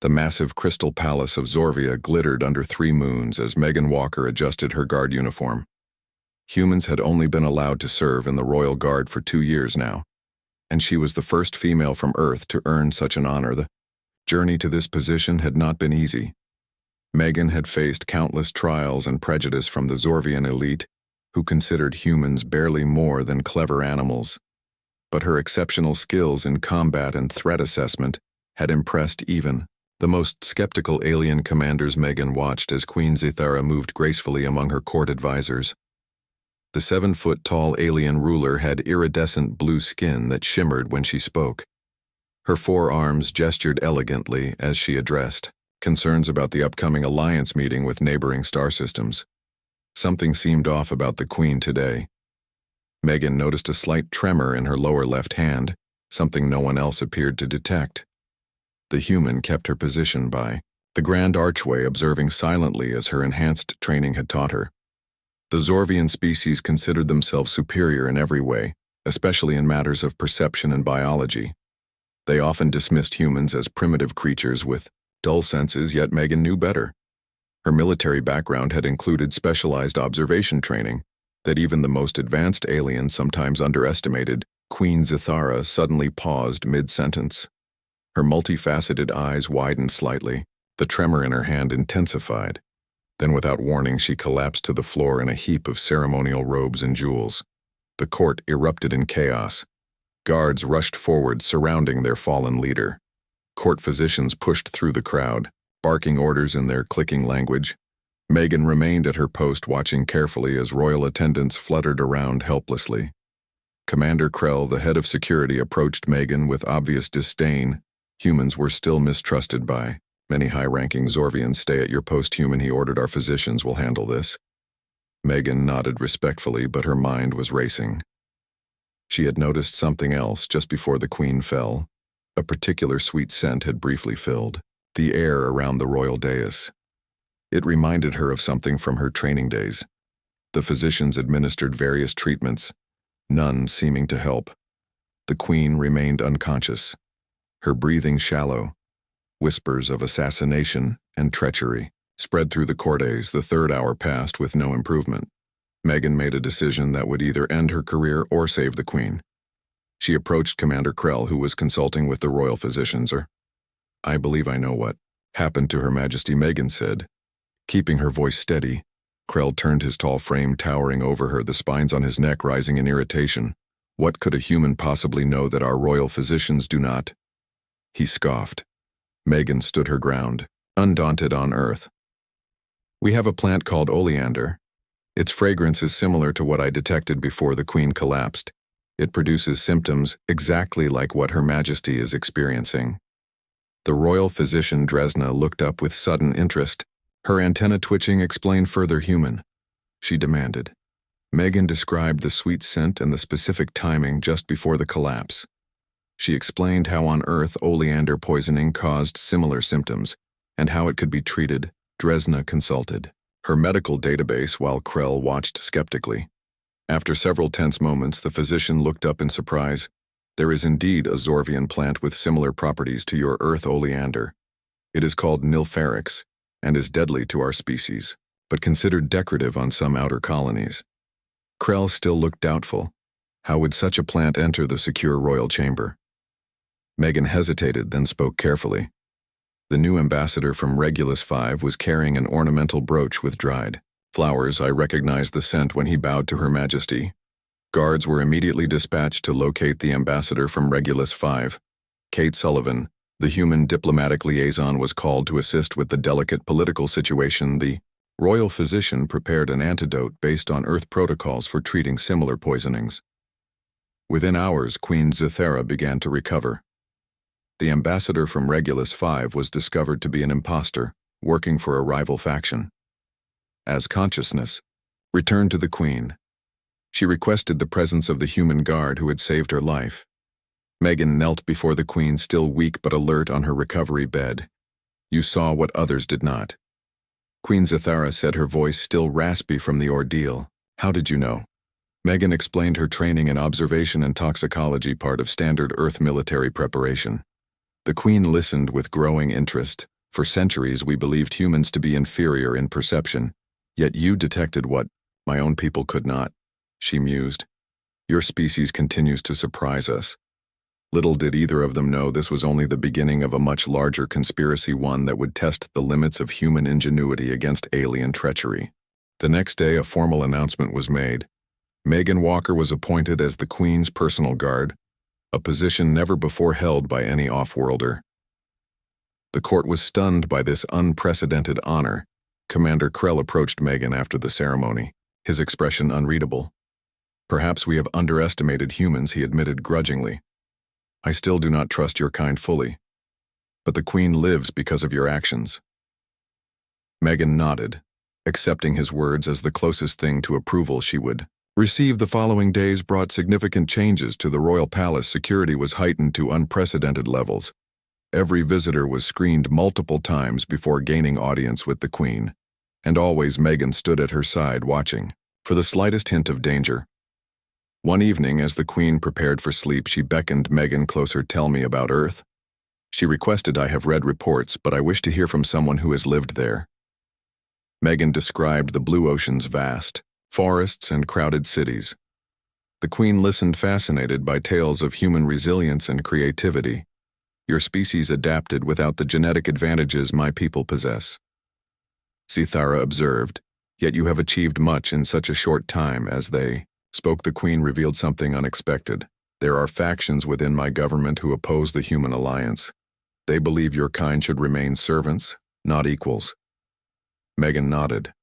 The massive crystal palace of Zorvia glittered under 3 moons as Megan Walker adjusted her guard uniform. Humans had only been allowed to serve in the Royal Guard for 2 years now, and she was the first female from Earth to earn such an honor. The journey to this position had not been easy. Megan had faced countless trials and prejudice from the Zorvian elite, who considered humans barely more than clever animals. But her exceptional skills in combat and threat assessment had impressed even the most skeptical alien commanders. Megan watched as Queen Zithara moved gracefully among her court advisors. The 7-foot-tall alien ruler had iridescent blue skin that shimmered when she spoke. Her forearms gestured elegantly as she addressed concerns about the upcoming alliance meeting with neighboring star systems. Something seemed off about the Queen today. Megan noticed a slight tremor in her lower left hand, something no one else appeared to detect. The human kept her position by the grand archway, observing silently as her enhanced training had taught her. The Zorvian species considered themselves superior in every way, especially in matters of perception and biology. They often dismissed humans as primitive creatures with dull senses, yet Megan knew better. Her military background had included specialized observation training that even the most advanced aliens sometimes underestimated. Queen Zithara suddenly paused mid-sentence. Her multifaceted eyes widened slightly. The tremor in her hand intensified. Then, without warning, she collapsed to the floor in a heap of ceremonial robes and jewels. The court erupted in chaos. Guards rushed forward, surrounding their fallen leader. Court physicians pushed through the crowd, barking orders in their clicking language. Megan remained at her post, watching carefully as royal attendants fluttered around helplessly. Commander Krell, the head of security, approached Megan with obvious disdain. Humans were still mistrusted by many high-ranking Zorvians. Stay at your post, human, he ordered. Our physicians will handle this. Megan nodded respectfully, but her mind was racing. She had noticed something else just before the Queen fell. A particular sweet scent had briefly filled the air around the royal dais. It reminded her of something from her training days. The physicians administered various treatments, none seeming to help. The Queen remained unconscious, her breathing shallow. Whispers of assassination and treachery spread through the courts. The 3rd hour passed with no improvement. Megan made a decision that would either end her career or save the Queen. She approached Commander Krell, who was consulting with the royal physicians. I believe I know what happened to Her Majesty, Megan said. Keeping her voice steady, Krell turned his tall frame towering over her, the spines on his neck rising in irritation. What could a human possibly know that our royal physicians do not? He scoffed. Megan stood her ground, undaunted on Earth. We have a plant called oleander. Its fragrance is similar to what I detected before the Queen collapsed. It produces symptoms exactly like what Her Majesty is experiencing. The royal physician Dresna looked up with sudden interest. Her antenna twitching. Explain further, human, she demanded. Megan described the sweet scent and the specific timing just before the collapse. She explained how on Earth oleander poisoning caused similar symptoms, and how it could be treated. Dresna consulted her medical database while Krell watched skeptically. After several tense moments, the physician looked up in surprise. There is indeed a Zorvian plant with similar properties to your Earth oleander. It is called Nilpharix, and is deadly to our species, but considered decorative on some outer colonies. Krell still looked doubtful. How would such a plant enter the secure royal chamber? Megan hesitated, then spoke carefully. The new ambassador from Regulus 5 was carrying an ornamental brooch with dried flowers. I recognized the scent when he bowed to Her Majesty. Guards were immediately dispatched to locate the ambassador from Regulus 5. Kate Sullivan, the human diplomatic liaison, was called to assist with the delicate political situation. The royal physician prepared an antidote based on Earth protocols for treating similar poisonings. Within hours, Queen Zithara began to recover. The ambassador from Regulus 5 was discovered to be an imposter, working for a rival faction. As consciousness returned to the Queen, she requested the presence of the human guard who had saved her life. Megan knelt before the Queen, still weak but alert on her recovery bed. You saw what others did not. Queen Zithara said, her voice still raspy from the ordeal. How did you know? Megan explained her training in observation and toxicology, part of standard Earth military preparation. The Queen listened with growing interest. For centuries we believed humans to be inferior in perception, yet you detected what my own people could not, she mused. Your species continues to surprise us. Little did either of them know this was only the beginning of a much larger conspiracy, one that would test the limits of human ingenuity against alien treachery. The next day a formal announcement was made. Megan Walker was appointed as the Queen's personal guard, a position never before held by any off-worlder. The court was stunned by this unprecedented honor. Commander Krell approached Megan after the ceremony, his expression unreadable. Perhaps we have underestimated humans, he admitted grudgingly. I still do not trust your kind fully. But the Queen lives because of your actions. Megan nodded, accepting his words as the closest thing to approval she would receive. The following days brought significant changes to the royal palace. Security was heightened to unprecedented levels. Every visitor was screened multiple times before gaining audience with the Queen, and always Megan stood at her side watching for the slightest hint of danger. One evening, as the Queen prepared for sleep, she beckoned Megan closer. Tell me about Earth. She requested. I have read reports, but I wish to hear from someone who has lived there. Megan described the blue ocean's vast forests and crowded cities. The Queen listened, fascinated by tales of human resilience and creativity. Your species adapted without the genetic advantages my people possess, Sithara observed, yet you have achieved much in such a short time. As they spoke, the Queen revealed something unexpected. There are factions within my government who oppose the human alliance. They believe your kind should remain servants, not equals. Megan nodded,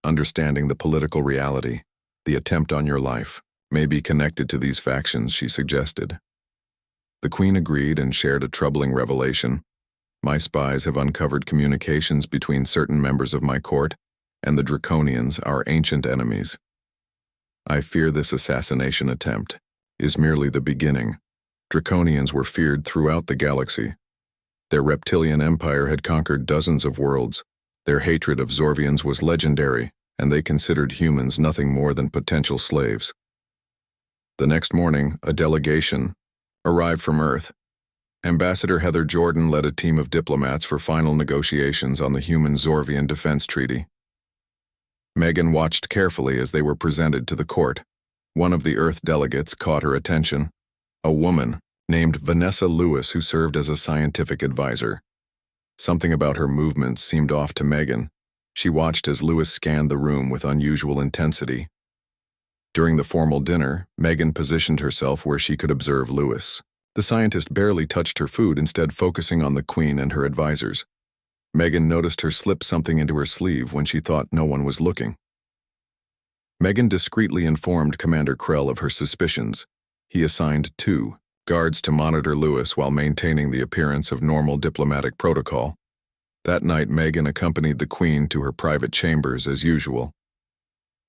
understanding the political reality. The attempt on your life may be connected to these factions, she suggested. The Queen agreed and shared a troubling revelation. My spies have uncovered communications between certain members of my court and the Draconians, our ancient enemies. I fear this assassination attempt is merely the beginning. Draconians were feared throughout the galaxy. Their reptilian empire had conquered dozens of worlds. Their hatred of Zorvians was legendary, and they considered humans nothing more than potential slaves. The next morning, a delegation arrived from Earth. Ambassador Heather Jordan led a team of diplomats for final negotiations on the Human-Zorvian Defense Treaty. Megan watched carefully as they were presented to the court. One of the Earth delegates caught her attention, a woman named Vanessa Lewis who served as a scientific advisor. Something about her movements seemed off to Megan. She watched as Lewis scanned the room with unusual intensity. During the formal dinner, Megan positioned herself where she could observe Lewis. The scientist barely touched her food, instead focusing on the Queen and her advisors. Megan noticed her slip something into her sleeve when she thought no one was looking. Megan discreetly informed Commander Krell of her suspicions. He assigned 2 guards to monitor Lewis while maintaining the appearance of normal diplomatic protocol. That night, Megan accompanied the Queen to her private chambers as usual.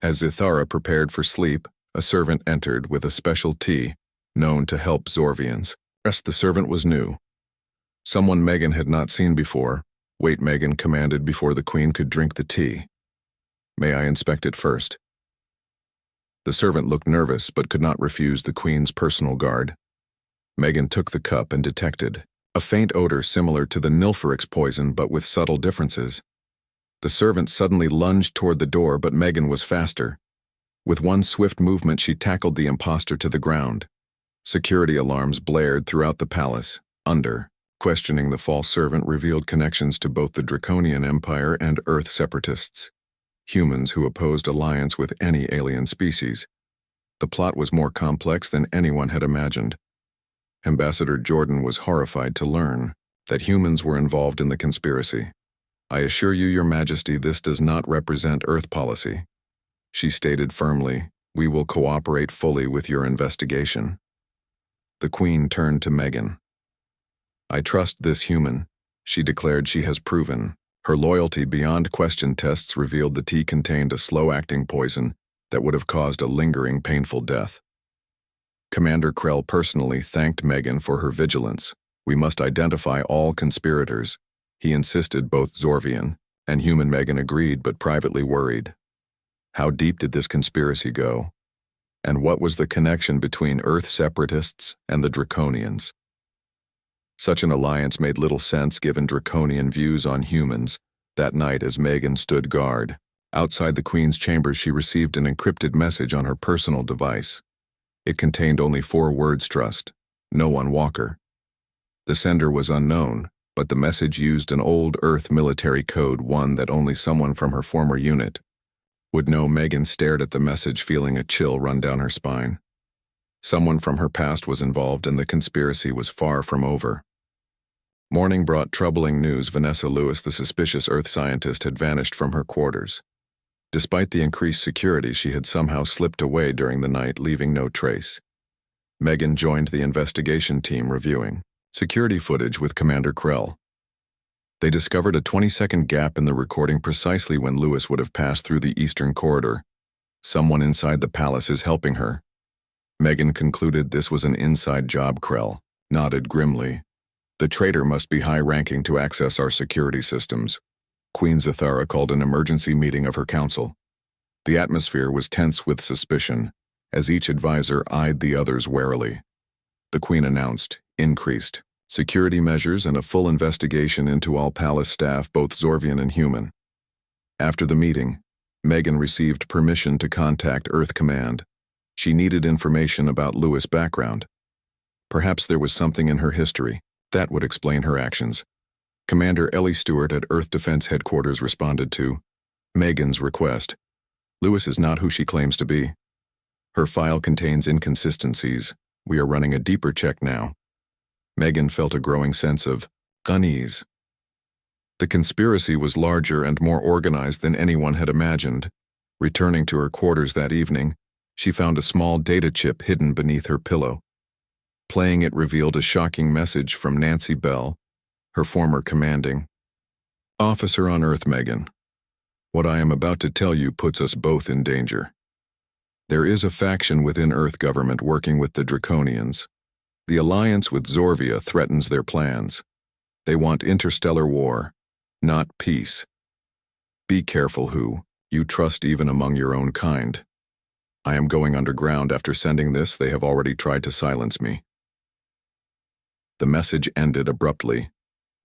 As Zithara prepared for sleep, a servant entered with a special tea known to help Zorvians. The servant was new, someone Megan had not seen before. Wait, Megan commanded before the Queen could drink the tea. May I inspect it first? The servant looked nervous but could not refuse the Queen's personal guard. Megan took the cup and detected a faint odor similar to the Nilferix poison but with subtle differences. The servant suddenly lunged toward the door, but Megan was faster. With one swift movement, she tackled the imposter to the ground. Security alarms blared throughout the palace. Questioning the false servant revealed connections to both the Draconian Empire and Earth separatists, humans who opposed alliance with any alien species. The plot was more complex than anyone had imagined. Ambassador Jordan was horrified to learn that humans were involved in the conspiracy. I assure you, Your Majesty, this does not represent Earth policy, she stated firmly. We will cooperate fully with your investigation. The Queen turned to Megan. I trust this human, she declared. She has proven her loyalty beyond question. Tests revealed the tea contained a slow-acting poison that would have caused a lingering, painful death. Commander Krell personally thanked Megan for her vigilance. We must identify all conspirators, he insisted. Both Zorvian and human. Megan agreed, but privately worried. How deep did this conspiracy go? And what was the connection between Earth separatists and the Draconians? Such an alliance made little sense given draconian views on humans. That night, as Megan stood guard outside the Queen's chambers, she received an encrypted message on her personal device. It contained only 4 words: trust, no one Walker. The sender was unknown, but the message used an old Earth military code, one that only someone from her former unit would know. Megan stared at the message, feeling a chill run down her spine. Someone from her past was involved, and the conspiracy was far from over. Morning brought troubling news. Vanessa Lewis, the suspicious Earth scientist, had vanished from her quarters. Despite the increased security, she had somehow slipped away during the night, leaving no trace. Megan joined the investigation team reviewing security footage with Commander Krell. They discovered a 20-second gap in the recording precisely when Lewis would have passed through the eastern corridor. Someone inside the palace is helping her. Megan concluded this was an inside job. Krell nodded grimly. The traitor must be high-ranking to access our security systems. Queen Zathara called an emergency meeting of her council. The atmosphere was tense with suspicion, as each advisor eyed the others warily. The Queen announced increased security measures and a full investigation into all palace staff, both Zorvian and human. After the meeting, Megan received permission to contact Earth Command. She needed information about Lewis' background. Perhaps there was something in her history that would explain her actions. Commander Ellie Stewart at Earth Defense Headquarters responded to Megan's request. Lewis is not who she claims to be. Her file contains inconsistencies. We are running a deeper check now. Megan felt a growing sense of unease. The conspiracy was larger and more organized than anyone had imagined. Returning to her quarters that evening, she found a small data chip hidden beneath her pillow. Playing it revealed a shocking message from Nancy Bell, her former commanding officer on Earth. Megan, what I am about to tell you puts us both in danger. There is a faction within Earth government working with the Draconians. The alliance with Zorvia threatens their plans. They want interstellar war, not peace. Be careful who you trust, even among your own kind. I am going underground. After sending this, they have already tried to silence me. The message ended abruptly.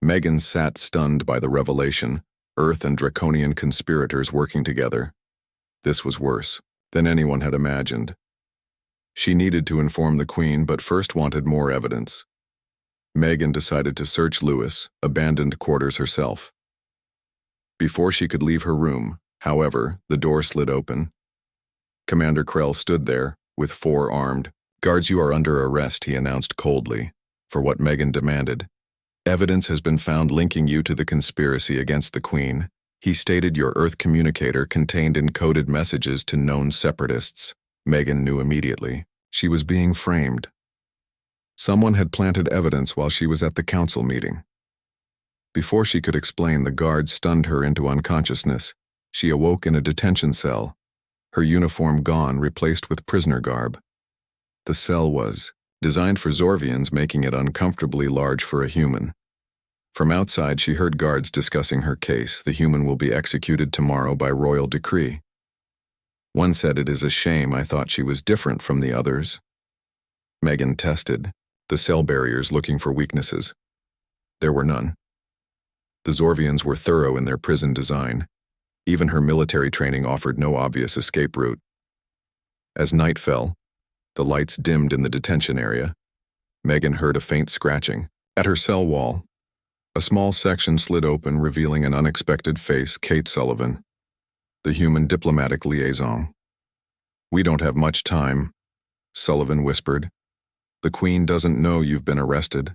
Megan sat stunned by the revelation. Earth and Draconian conspirators working together. This was worse than anyone had imagined. She needed to inform the Queen, but first wanted more evidence. Megan decided to search Lewis' abandoned quarters herself. Before she could leave her room, however, the door slid open. Commander Krell stood there, with 4 armed guards. You are under arrest, he announced coldly, for what Megan demanded. Evidence has been found linking you to the conspiracy against the Queen. He stated your Earth communicator contained encoded messages to known separatists. Megan knew immediately. She was being framed. Someone had planted evidence while she was at the council meeting. Before she could explain, the guards stunned her into unconsciousness. She awoke in a detention cell, her uniform gone, replaced with prisoner garb. The cell was designed for Zorvians, making it uncomfortably large for a human. From outside, she heard guards discussing her case. The human will be executed tomorrow by royal decree. One said, "It is a shame. I thought she was different from the others." Megan tested the cell barriers, looking for weaknesses. There were none. The Zorvians were thorough in their prison design. Even her military training offered no obvious escape route. As night fell, the lights dimmed in the detention area. Megan heard a faint scratching at her cell wall. A small section slid open, revealing an unexpected face: Kate Sullivan, the human diplomatic liaison. "We don't have much time," Sullivan whispered. "The Queen doesn't know you've been arrested."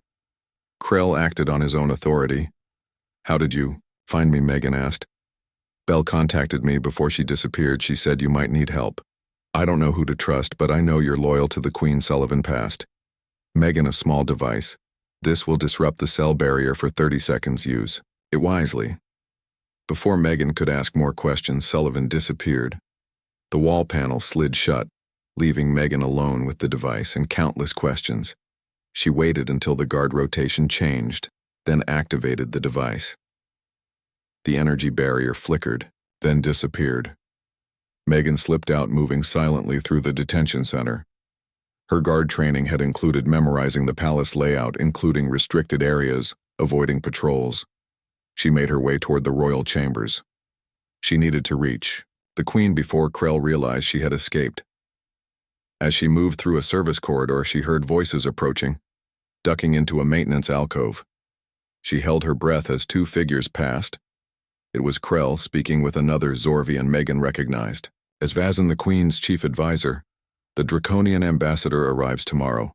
Krell acted on his own authority. "How did you find me?" Megan asked. "Belle contacted me before she disappeared. She said you might need help. I don't know who to trust, but I know you're loyal to the Queen." Sullivan passed Megan a small device. "This will disrupt the cell barrier for 30 seconds. Use it wisely." Before Megan could ask more questions, Sullivan disappeared. The wall panel slid shut, leaving Megan alone with the device and countless questions. She waited until the guard rotation changed, then activated the device. The energy barrier flickered, then disappeared. Megan slipped out, moving silently through the detention center. Her guard training had included memorizing the palace layout, including restricted areas, avoiding patrols. She made her way toward the royal chambers. She needed to reach the queen before Krell realized she had escaped. As she moved through a service corridor, she heard voices approaching, ducking into a maintenance alcove. She held her breath as two figures passed. It was Krell speaking with another Zorvian Megan recognized. As Vazin, the Queen's chief advisor, the Draconian ambassador arrives tomorrow.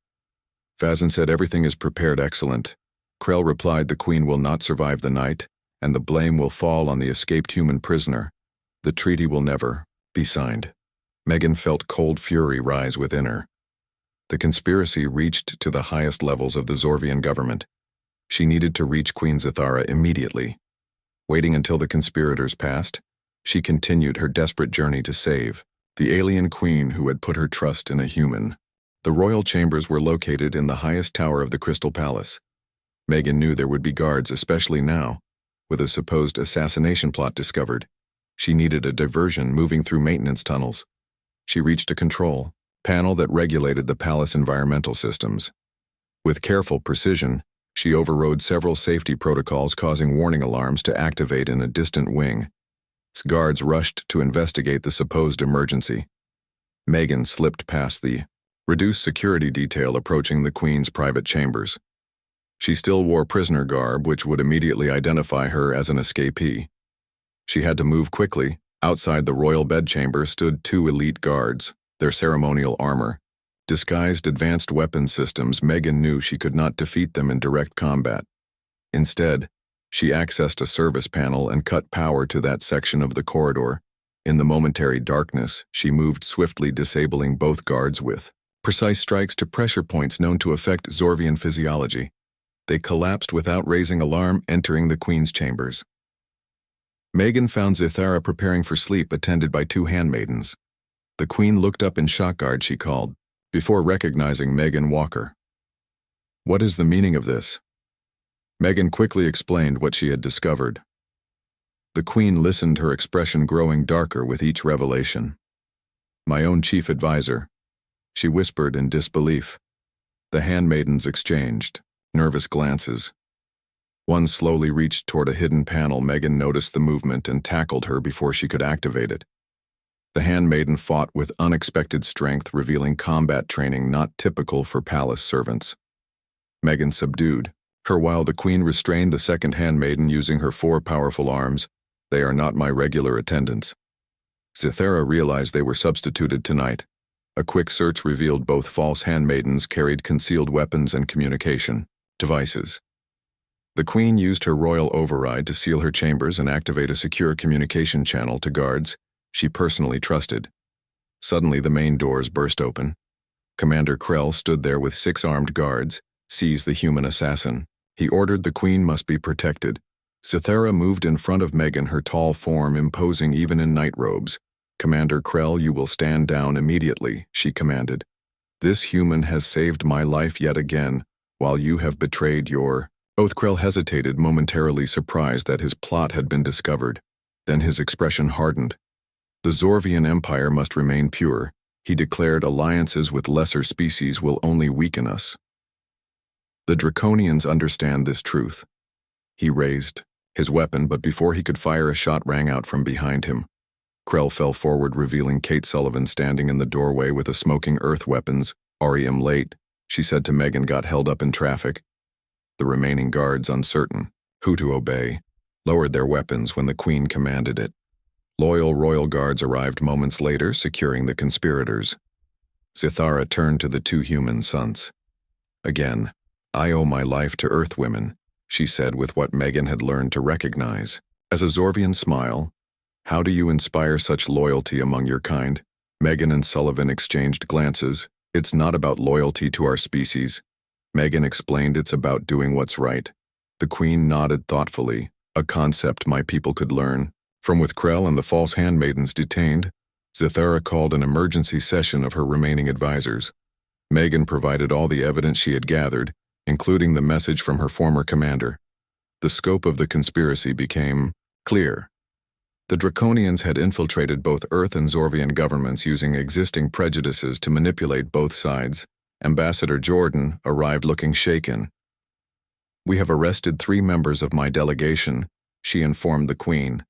Vazin said everything is prepared excellent. Krell replied the Queen will not survive the night, and the blame will fall on the escaped human prisoner. The treaty will never be signed. Megan felt cold fury rise within her. The conspiracy reached to the highest levels of the Zorvian government. She needed to reach Queen Zithara immediately. Waiting until the conspirators passed, she continued her desperate journey to save the alien queen who had put her trust in a human. The royal chambers were located in the highest tower of the Crystal Palace. Megan knew there would be guards, especially now, with a supposed assassination plot discovered. She needed a diversion moving through maintenance tunnels. She reached a control panel that regulated the palace environmental systems. With careful precision, she overrode several safety protocols, causing warning alarms to activate in a distant wing. Guards rushed to investigate the supposed emergency. Megan slipped past the reduced security detail approaching the Queen's private chambers. She still wore prisoner garb, which would immediately identify her as an escapee. She had to move quickly. Outside the royal bedchamber stood two elite guards, their ceremonial armor. Disguised advanced weapons systems, Megan knew she could not defeat them in direct combat. Instead, she accessed a service panel and cut power to that section of the corridor. In the momentary darkness, she moved swiftly, disabling both guards with precise strikes to pressure points known to affect Zorvian physiology. They collapsed without raising alarm, entering the Queen's chambers. Megan found Zithara preparing for sleep, attended by two handmaidens. The Queen looked up in shock. Guard, she called, before recognizing Megan Walker. What is the meaning of this? Megan quickly explained what she had discovered. The Queen listened, her expression growing darker with each revelation. My own chief advisor, she whispered in disbelief. The handmaidens exchanged nervous glances. One slowly reached toward a hidden panel. Megan noticed the movement and tackled her before she could activate it. The handmaiden fought with unexpected strength, revealing combat training not typical for palace servants. Megan subdued her while the Queen restrained the second handmaiden using her four powerful arms. They are not my regular attendants. Zithara realized they were substituted tonight. A quick search revealed both false handmaidens carried concealed weapons and communication devices. The Queen used her royal override to seal her chambers and activate a secure communication channel to guards she personally trusted. Suddenly, the main doors burst open. Commander Krell stood there with 6 armed guards. Seize the human assassin. He ordered. The Queen must be protected. Zithara moved in front of Megan, her tall form imposing even in night robes. Commander Krell, you will stand down immediately, she commanded. This human has saved my life yet again, while you have betrayed your oath. Krell hesitated, momentarily surprised that his plot had been discovered. Then his expression hardened. The Zorvian Empire must remain pure, he declared. Alliances with lesser species will only weaken us. The Draconians understand this truth. He raised his weapon, but before he could fire, a shot rang out from behind him. Krell fell forward, revealing Kate Sullivan standing in the doorway with a smoking earth weapons. "I'm late," she said to Megan. "Got held up in traffic." The remaining guards, uncertain who to obey, lowered their weapons when the Queen commanded it. Loyal royal guards arrived moments later, securing the conspirators. Zithara turned to the 2 human sons. Again, I owe my life to Earth women, she said with what Megan had learned to recognize as a Zorvian smile. How do you inspire such loyalty among your kind? Megan and Sullivan exchanged glances. It's not about loyalty to our species, Megan explained. It's about doing what's right. The Queen nodded thoughtfully, a concept my people could learn from. With Krell and the false handmaidens detained, Zithara called an emergency session of her remaining advisors. Megan provided all the evidence she had gathered, including the message from her former commander. The scope of the conspiracy became clear. The Draconians had infiltrated both Earth and Zorvian governments, using existing prejudices to manipulate both sides. Ambassador Jordan arrived looking shaken. "We have arrested 3 members of my delegation," she informed the Queen.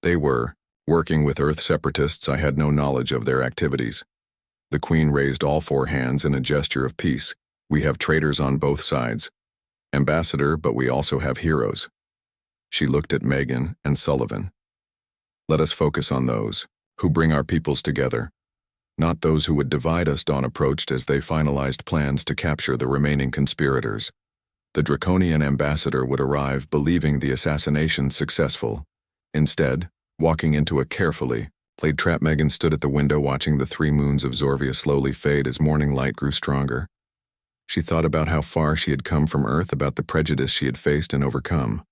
"They were working with Earth separatists. I had no knowledge of their activities." The Queen raised all 4 hands in a gesture of peace. "We have traitors on both sides, Ambassador, but we also have heroes." She looked at Megan and Sullivan. "Let us focus on those who bring our peoples together, not those who would divide us," Dawn approached as they finalized plans to capture the remaining conspirators. The Draconian ambassador would arrive believing the assassination successful. Instead, walking into a carefully played trap, Megan stood at the window watching the 3 moons of Zorvia slowly fade as morning light grew stronger. She thought about how far she had come from Earth, about the prejudice she had faced and overcome.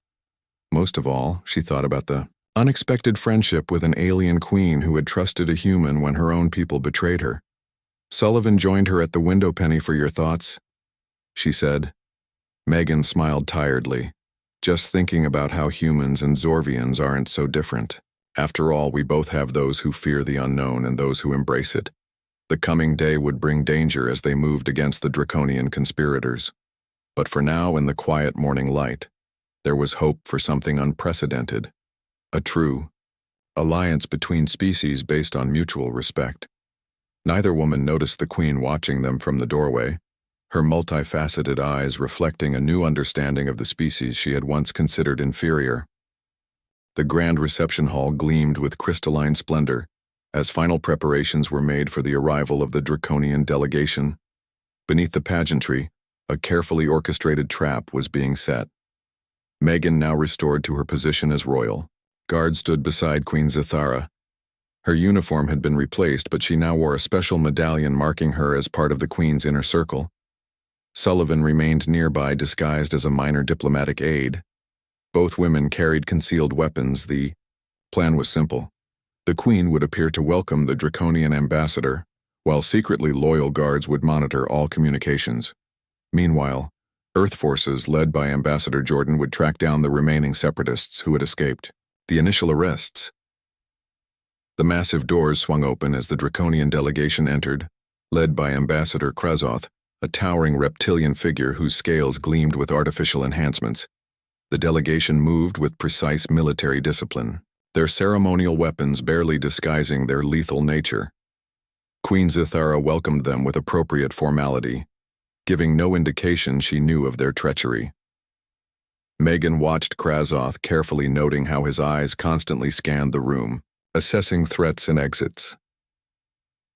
Most of all, she thought about the unexpected friendship with an alien queen who had trusted a human when her own people betrayed her. Sullivan joined her at the window. "Penny, for your thoughts," she said. Megan smiled tiredly, just thinking about how humans and Zorvians aren't so different. After all, we both have those who fear the unknown and those who embrace it. The coming day would bring danger as they moved against the Draconian conspirators. But for now, in the quiet morning light, there was hope for something unprecedented. A true alliance between species based on mutual respect. Neither woman noticed the Queen watching them from the doorway, her multifaceted eyes reflecting a new understanding of the species she had once considered inferior. The grand reception hall gleamed with crystalline splendor as final preparations were made for the arrival of the Draconian delegation. Beneath the pageantry, a carefully orchestrated trap was being set. Megan, now restored to her position as royal guard, stood beside Queen Zathara. Her uniform had been replaced, but she now wore a special medallion marking her as part of the Queen's inner circle. Sullivan remained nearby, disguised as a minor diplomatic aide. Both women carried concealed weapons. The plan was simple. The Queen would appear to welcome the Draconian ambassador, while secretly loyal guards would monitor all communications. Meanwhile, Earth forces led by Ambassador Jordan would track down the remaining separatists who had escaped. The initial arrests. The massive doors swung open as the Draconian delegation entered, led by Ambassador Krazoth, a towering reptilian figure whose scales gleamed with artificial enhancements. The delegation moved with precise military discipline, their ceremonial weapons barely disguising their lethal nature. Queen Zathara welcomed them with appropriate formality, giving no indication she knew of their treachery. Megan watched Krazoth, carefully noting how his eyes constantly scanned the room, assessing threats and exits.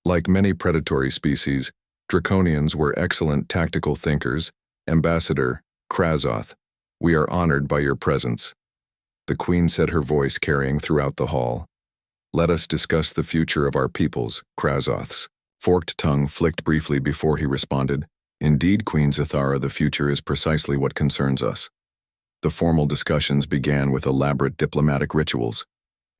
Like many predatory species, Draconians were excellent tactical thinkers. "Ambassador Krazoth, we are honored by your presence," the Queen said, her voice carrying throughout the hall. "Let us discuss the future of our peoples." Krazoth's forked tongue flicked briefly before he responded, "Indeed, Queen Zathara, the future is precisely what concerns us." The formal discussions began with elaborate diplomatic rituals.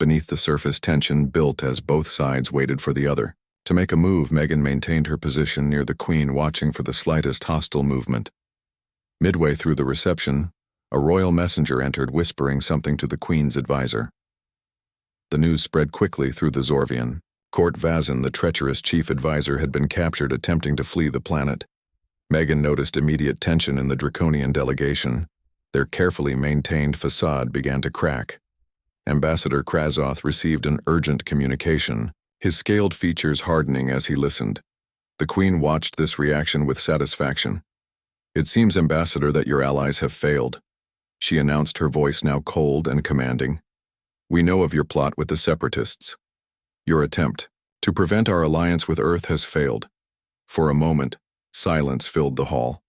Beneath the surface, tension built as both sides waited for the other to make a move. Megan maintained her position near the Queen, watching for the slightest hostile movement. Midway through the reception, a royal messenger entered, whispering something to the Queen's advisor. The news spread quickly through the Zorvian court. Vazin, the treacherous chief advisor, had been captured attempting to flee the planet. Megan noticed immediate tension in the Draconian delegation. Their carefully maintained facade began to crack. Ambassador Krazoth received an urgent communication, his scaled features hardening as he listened. The Queen watched this reaction with satisfaction. "It seems, Ambassador, that your allies have failed," she announced, her voice now cold and commanding. "We know of your plot with the separatists. Your attempt to prevent our alliance with Earth has failed." For a moment, silence filled the hall.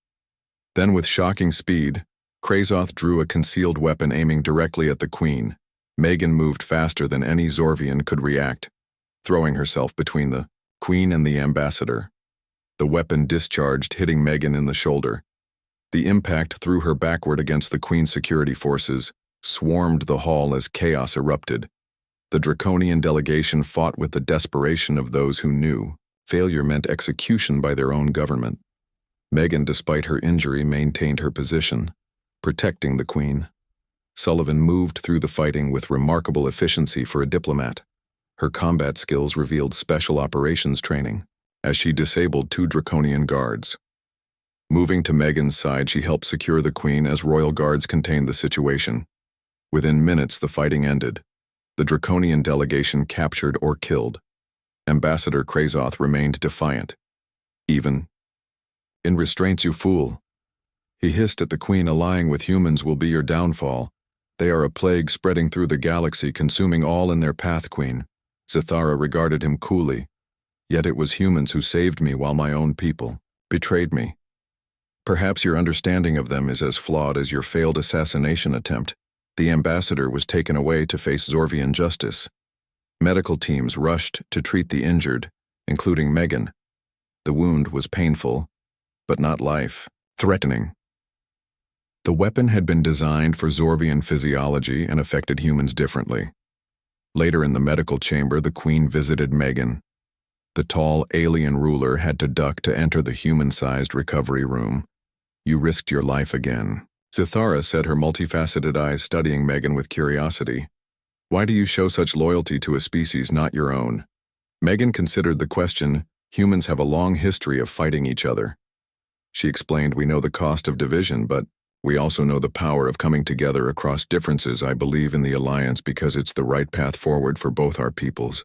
Then, with shocking speed, Krazoth drew a concealed weapon, aiming directly at the Queen. Megan moved faster than any Zorvian could react, throwing herself between the Queen and the ambassador. The weapon discharged, hitting Megan in the shoulder. The impact threw her backward against the Queen's security forces, swarmed the hall as chaos erupted. The Draconian delegation fought with the desperation of those who knew failure meant execution by their own government. Megan, despite her injury, maintained her position, protecting the Queen. Sullivan moved through the fighting with remarkable efficiency for a diplomat. Her combat skills revealed special operations training. as she disabled two draconian guards. Moving to Megan's side, she helped secure the Queen as royal guards contained the situation. Within minutes, the fighting ended. The draconian delegation captured or killed. Ambassador Krazoth remained defiant. Even in restraints, you fool. He hissed at the Queen, allying with humans will be your downfall. They are a plague spreading through the galaxy, consuming all in their path, Queen. Zathara regarded him coolly. Yet it was humans who saved me while my own people betrayed me. Perhaps your understanding of them is as flawed as your failed assassination attempt. The ambassador was taken away to face Zorvian justice. Medical teams rushed to treat the injured, including Megan. The wound was painful, but not life-threatening. The weapon had been designed for Zorvian physiology and affected humans differently. Later in the medical chamber, the Queen visited Megan. The tall alien ruler had to duck to enter the human-sized recovery room. You risked your life again. Zathara said, her multifaceted eyes studying Megan with curiosity. Why do you show such loyalty to a species not your own? Megan considered the question. Humans have a long history of fighting each other. She explained, we know the cost of division, but we also know the power of coming together across differences. I believe in the alliance because it's the right path forward for both our peoples.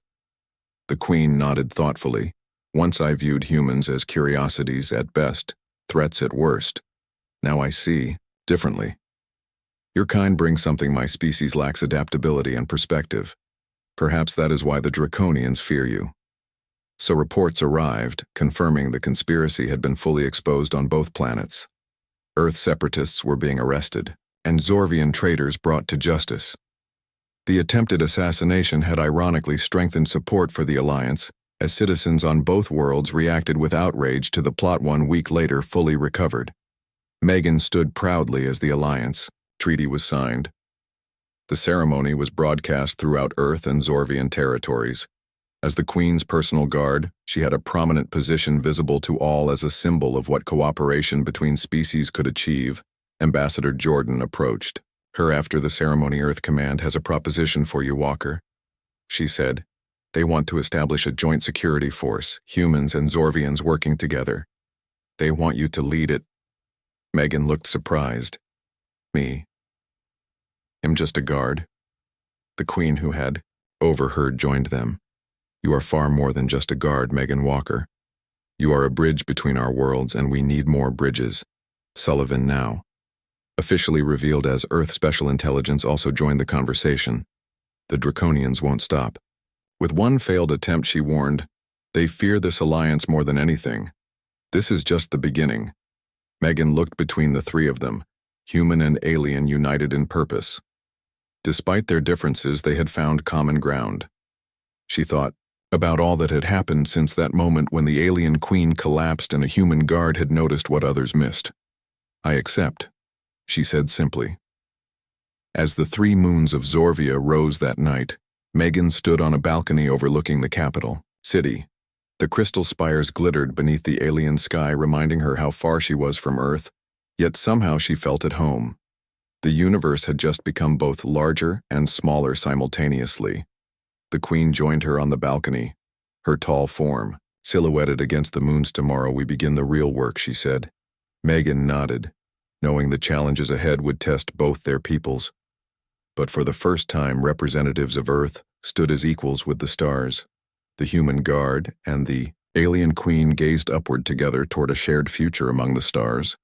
The Queen nodded thoughtfully. Once I viewed humans as curiosities at best, threats at worst. Now I see differently. Your kind brings something my species lacks: adaptability and perspective. Perhaps that is why the Draconians fear you. So reports arrived, confirming the conspiracy had been fully exposed on both planets. Earth separatists were being arrested, and Zorvian traitors brought to justice. The attempted assassination had ironically strengthened support for the alliance, as citizens on both worlds reacted with outrage to the plot. 1 week later, fully recovered. Megan stood proudly as the alliance treaty was signed. The ceremony was broadcast throughout Earth and Zorvian territories. As the Queen's personal guard, she had a prominent position, visible to all as a symbol of what cooperation between species could achieve. Ambassador Jordan approached her after the ceremony. Earth Command has a proposition for you, Walker, she said. They want to establish a joint security force, humans and Zorvians working together. They want you to lead it. Megan looked surprised. Me? I'm just a guard. The Queen, who had overheard, joined them. You are far more than just a guard, Megan Walker. You are a bridge between our worlds, and we need more bridges. Sullivan, now officially revealed as Earth Special Intelligence, also joined the conversation. The Draconians won't stop. With one failed attempt, she warned, they fear this alliance more than anything. This is just the beginning. Megan looked between the three of them, human and alien, united in purpose. Despite their differences, they had found common ground. She thought about all that had happened since that moment when the alien Queen collapsed and a human guard had noticed what others missed. I accept, she said simply. As the 3 moons of Zorvia rose that night, Megan stood on a balcony overlooking the capital city. The crystal spires glittered beneath the alien sky, reminding her how far she was from Earth, yet somehow she felt at home. The universe had just become both larger and smaller simultaneously. The Queen joined her on the balcony, her tall form silhouetted against the moons. Tomorrow we begin the real work, she said. Megan nodded, knowing the challenges ahead would test both their peoples. But for the first time, representatives of Earth stood as equals with the stars. The human guard and the alien Queen gazed upward together toward a shared future among the stars.